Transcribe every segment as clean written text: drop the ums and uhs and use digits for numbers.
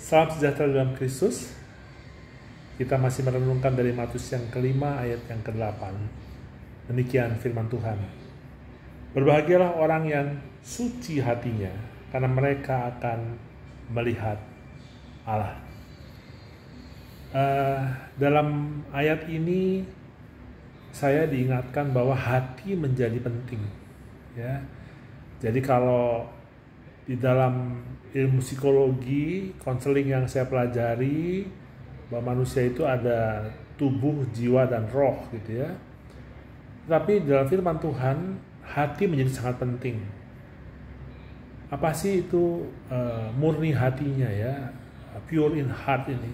Salam sejahtera dalam Kristus. Kita masih merenungkan dari Matius yang kelima ayat yang ke-8. Demikian firman Tuhan. Berbahagialah orang yang suci hatinya, karena mereka akan melihat Allah. Dalam ayat ini saya diingatkan bahwa hati menjadi penting. Ya, jadi kalau di dalam ilmu psikologi, konseling yang saya pelajari, bahwa manusia itu ada tubuh, jiwa, dan roh gitu ya. Tapi dalam firman Tuhan, hati menjadi sangat penting. Apa sih itu murni hatinya ya, pure in heart ini?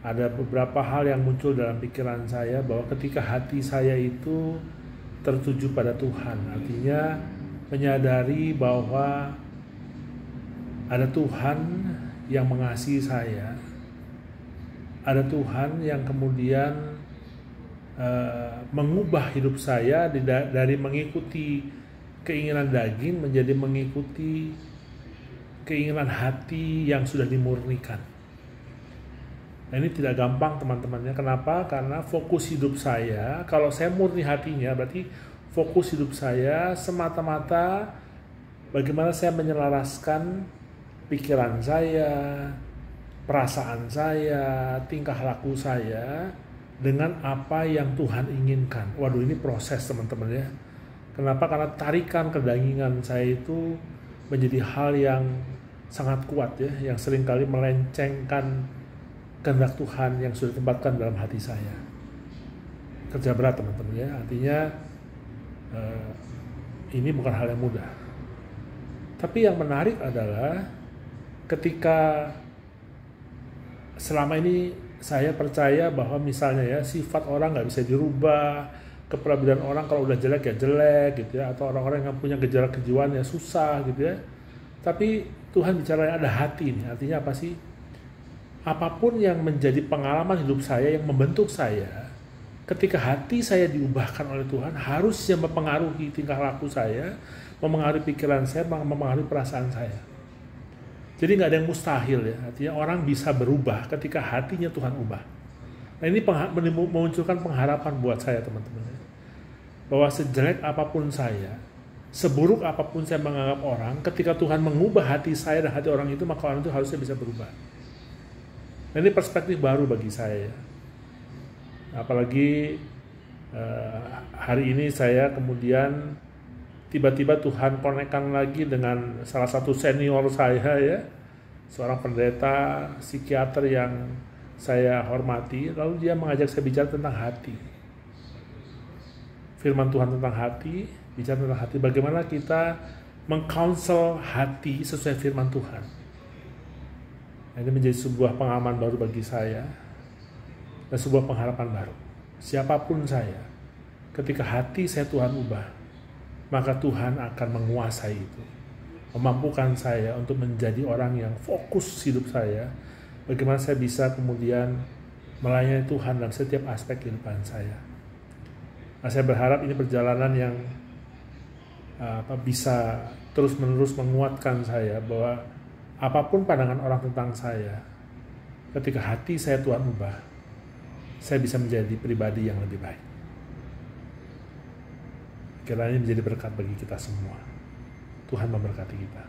Ada beberapa hal yang muncul dalam pikiran saya bahwa ketika hati saya itu tertuju pada Tuhan, artinya menyadari bahwa ada Tuhan yang mengasihi saya, ada Tuhan yang kemudian mengubah hidup saya dari mengikuti keinginan daging menjadi mengikuti keinginan hati yang sudah dimurnikan. Nah, ini tidak gampang teman-temannya. Kenapa? Karena fokus hidup saya, kalau saya murni hatinya, berarti fokus hidup saya semata-mata bagaimana saya menyelaraskan pikiran saya, perasaan saya, tingkah laku saya dengan apa yang Tuhan inginkan. Waduh, ini proses teman-teman ya. Kenapa? Karena tarikan kedagingan saya itu menjadi hal yang sangat kuat ya, yang seringkali melencengkan kehendak Tuhan yang sudah ditempatkan dalam hati saya. Kerja berat teman-teman ya, artinya ini bukan hal yang mudah. Tapi yang menarik adalah ketika selama ini saya percaya bahwa misalnya ya, sifat orang nggak bisa dirubah, kepribadian orang kalau udah jelek ya jelek gitu ya, atau orang-orang yang punya gejala kejiwaan ya susah gitu ya. Tapi Tuhan bicara ada hati nih, artinya apa sih? Apapun yang menjadi pengalaman hidup saya yang membentuk saya, ketika hati saya diubahkan oleh Tuhan, harusnya mempengaruhi tingkah laku saya, mempengaruhi pikiran saya, mempengaruhi perasaan saya. Jadi nggak ada yang mustahil ya, artinya orang bisa berubah ketika hatinya Tuhan ubah. Nah, ini memunculkan pengharapan buat saya teman-teman, bahwa sejelek apapun saya, seburuk apapun saya menganggap orang, ketika Tuhan mengubah hati saya dan hati orang itu, maka orang itu harusnya bisa berubah. Nah, ini perspektif baru bagi saya. Apalagi hari ini saya kemudian tiba-tiba Tuhan konekkan lagi dengan salah satu senior saya ya, seorang pendeta psikiater yang saya hormati, lalu dia mengajak saya bicara tentang hati. Firman Tuhan tentang hati, bicara tentang hati, bagaimana kita mengkounsel hati sesuai firman Tuhan. Ini menjadi sebuah pengalaman baru bagi saya dan sebuah pengharapan baru. Siapapun saya, ketika hati saya Tuhan ubah, maka Tuhan akan menguasai itu, memampukan saya untuk menjadi orang yang fokus hidup saya, bagaimana saya bisa kemudian melayani Tuhan dalam setiap aspek kehidupan saya. Nah, saya berharap ini perjalanan yang bisa terus-menerus menguatkan saya bahwa apapun pandangan orang tentang saya, ketika hati saya Tuhan ubah, saya bisa menjadi pribadi yang lebih baik. Kiranya menjadi berkat bagi kita semua. Tuhan memberkati kita.